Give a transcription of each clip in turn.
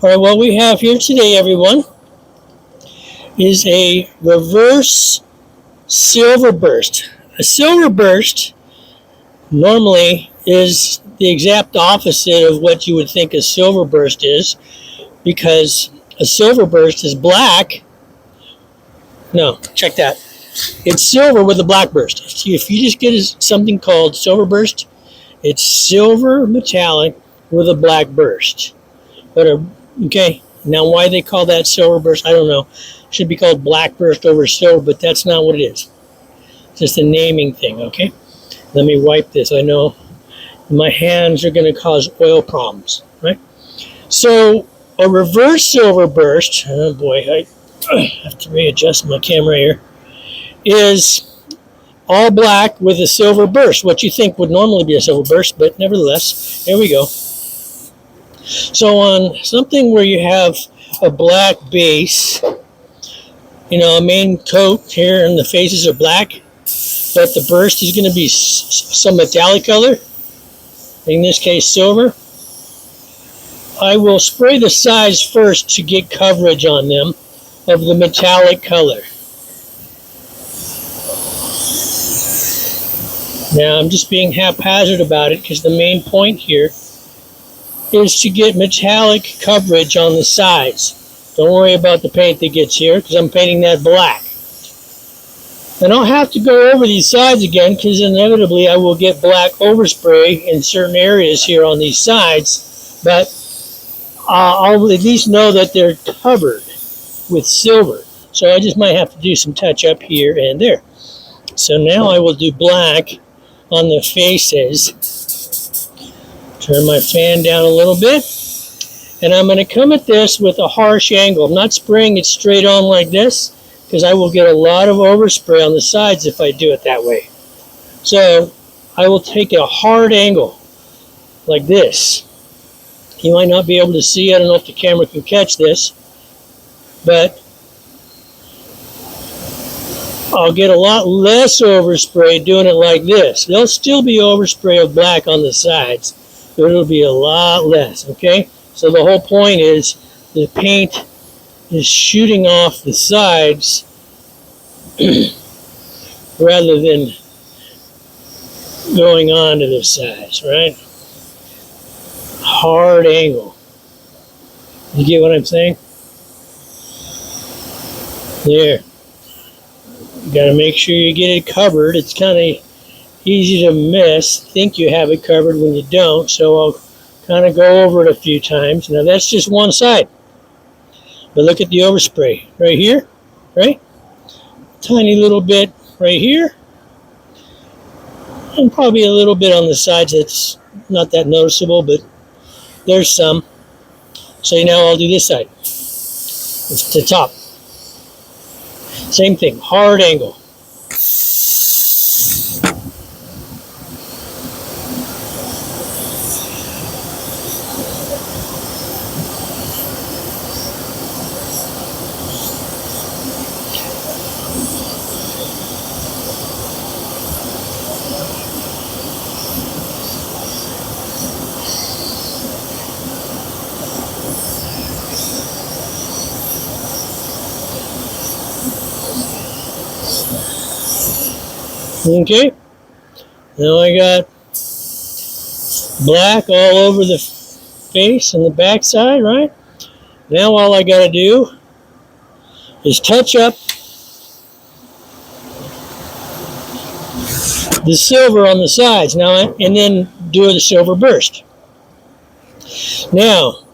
All right, what we have here today, everyone, is a reverse silver burst. A silver burst normally is the exact opposite of what you would think a silver burst is, because a silver burst is black. No, check that. It's silver with a black burst. If you just get something called silver burst, it's silver metallic with a black burst. Okay, now why they call that silver burst, I don't know. It should be called black burst over silver, but that's not what it is. It's just a naming thing, okay? Let me wipe this. I know my hands are going to cause oil problems, right? So a reverse silver burst, oh boy, I have to readjust my camera here, is all black with a silver burst. What you think would normally be a silver burst, but nevertheless, here we go. So on something where you have a black base, a main coat here and the faces are black, but the burst is going to be some metallic color, in this case silver. I will spray the sides first to get coverage on them of the metallic color. Now I'm just being haphazard about it because the main point here is to get metallic coverage on the sides. Don't worry about the paint that gets here because I'm painting that black. And I'll have to go over these sides again because inevitably I will get black overspray in certain areas here on these sides, but I'll at least know that they're covered with silver. So I just might have to do some touch up here and there. So now I will do black on the faces. Turn my fan down a little bit. And I'm going to come at this with a harsh angle. I'm not spraying it straight on like this because I will get a lot of overspray on the sides if I do it that way. So I will take a hard angle like this. You might not be able to see. I don't know if the camera can catch this, but I'll get a lot less overspray doing it like this. There'll still be overspray of black on the sides, but it'll be a lot less, okay? So the whole point is the paint is shooting off the sides rather than going on to the sides, right? Hard angle. You get what I'm saying? There. You got to make sure you get it covered. It's kind of easy to miss. Think you have it covered when you don't. So I'll kind of go over it a few times. Now that's just one side. But look at the overspray right here, right? Tiny little bit right here. And probably a little bit on the sides that's not that noticeable, but there's some. So now I'll do this side. It's the top. Same thing, hard angle. Okay, now I got black all over the face and the back side, right? Now all I got to do is touch up the silver on the sides now, and then do the silver burst. Now,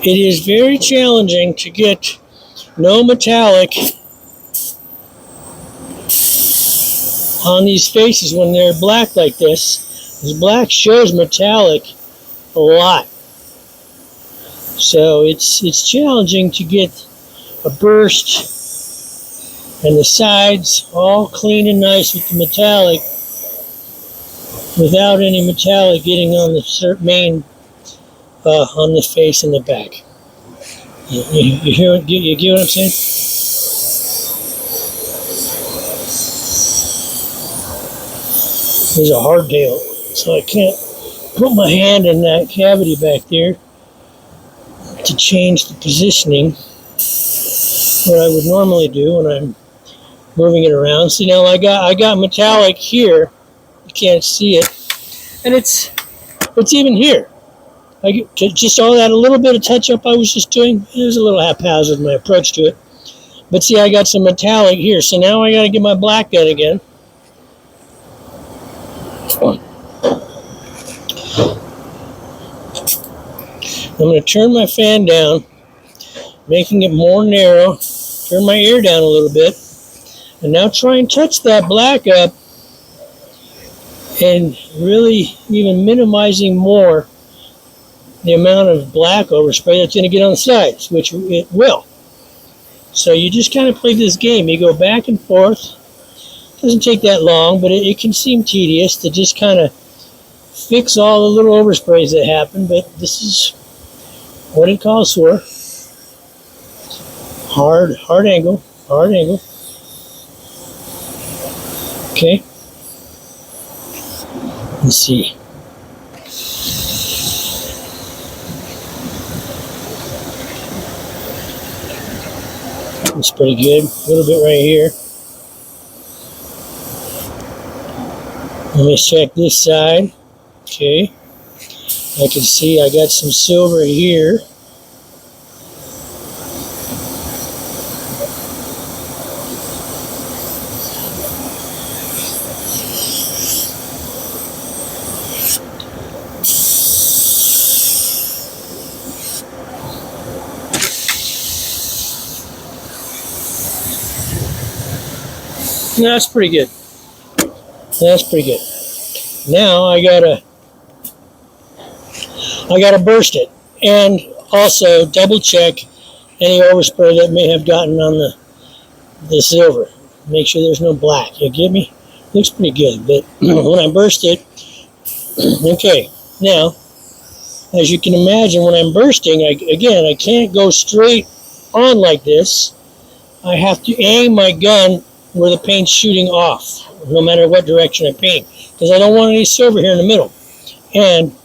it is very challenging to get no metallic on these faces when they're black like this. This black shows metallic a lot. So it's challenging to get a burst and the sides all clean and nice with the metallic without any metallic getting on the main on the face and the back. You get what I'm saying? There's a hard tail, so I can't put my hand in that cavity back there to change the positioning, what I would normally do when I'm moving it around. See, now I got metallic here. You can't see it, and it's even here. I get just all that, a little bit of touch up I was just doing. It was a little haphazard my approach to it, but see, I got some metallic here. So now I got to get my black gun again. I'm going to turn my fan down, making it more narrow. Turn my ear down a little bit, and now try and touch that black up, and really even minimizing more the amount of black overspray that's going to get on the sides, which it will. So you just kind of play this game. You go back and forth. It doesn't take that long, but it can seem tedious to just kind of fix all the little oversprays that happen, but this is what it calls for. Hard angle. Okay. Let's see. It's pretty good. A little bit right here. Let me check this side. Okay. I can see I got some silver here. That's pretty good. That's pretty good. Now I gotta burst it, and also double check any overspray that may have gotten on the silver. Make sure there's no black. You get me? Looks pretty good, but when I burst it, okay. Now, as you can imagine, when I'm bursting, I can't go straight on like this. I have to aim my gun where the paint's shooting off, no matter what direction I paint, because I don't want any silver here in the middle. And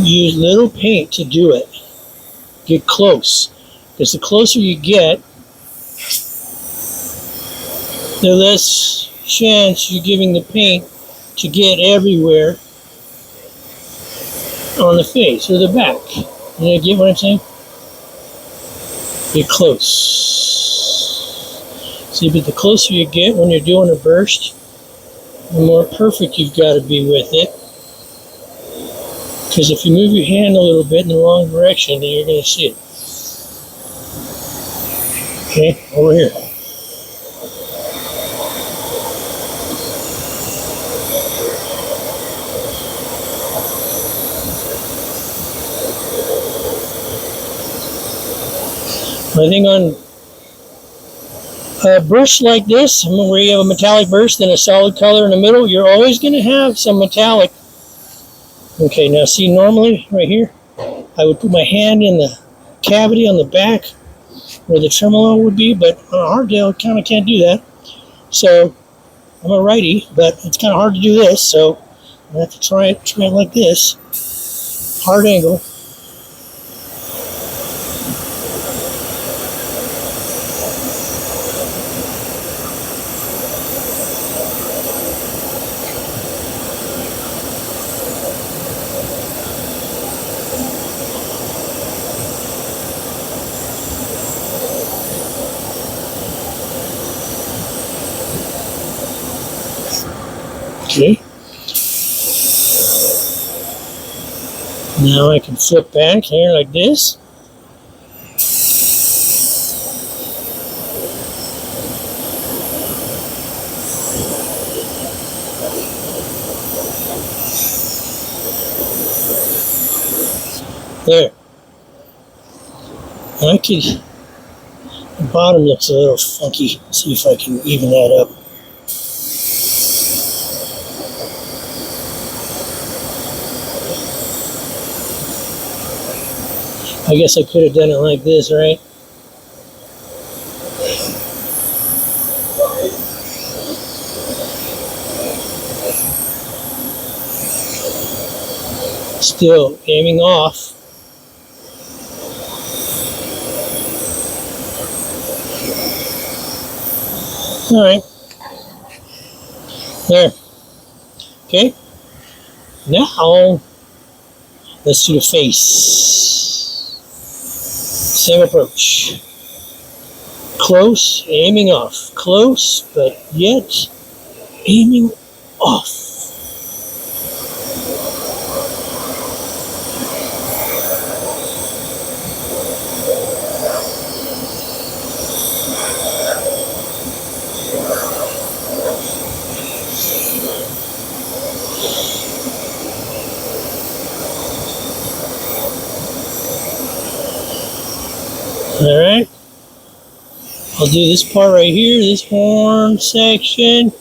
use little paint to do it. Get close, because the closer you get, the less chance you're giving the paint to get everywhere on the face or the back. You get what I'm saying? Get close. See, but the closer you get when you're doing a burst, the more perfect you've got to be with it. Because if you move your hand a little bit in the wrong direction, then you're going to see it. Okay, over here. I think on a burst like this, where you have a metallic burst and a solid color in the middle, you're always going to have some metallic. Okay, now see, normally right here, I would put my hand in the cavity on the back where the tremolo would be, but on a hardtail, kind of can't do that. So I'm a righty, but it's kind of hard to do this, so I have to try it like this. Hard angle. Okay. Now I can flip back here like this. There. I could, the bottom looks a little funky. See if I can even that up. I guess I could have done it like this, right? Still aiming off. All right. There. Okay. Now, let's do the face. Same approach. Close, aiming off. Close, but yet aiming off. All right. I'll do this part right here, this horn section.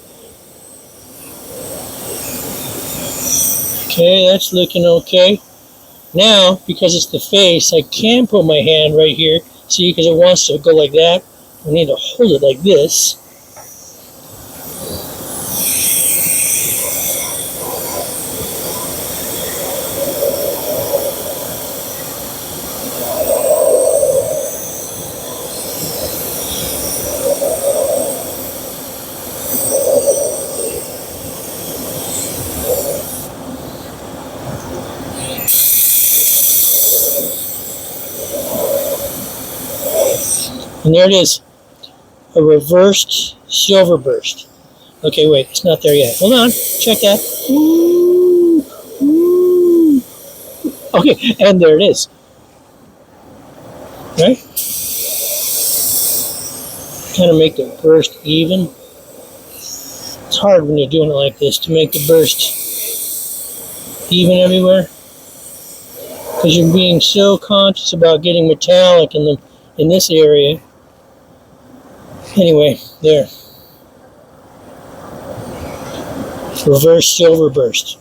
Okay, that's looking okay. Now, because it's the face, I can put my hand right here. See, because it wants to go like that. I need to hold it like this. And there it is, a reversed silver burst. Okay, wait, it's not there yet. Hold on, check that. Ooh, ooh. Okay, and there it is. Right? Kind of make the burst even. It's hard when you're doing it like this to make the burst even everywhere, because you're being so conscious about getting metallic in this area. Anyway, there. Reverse silver burst.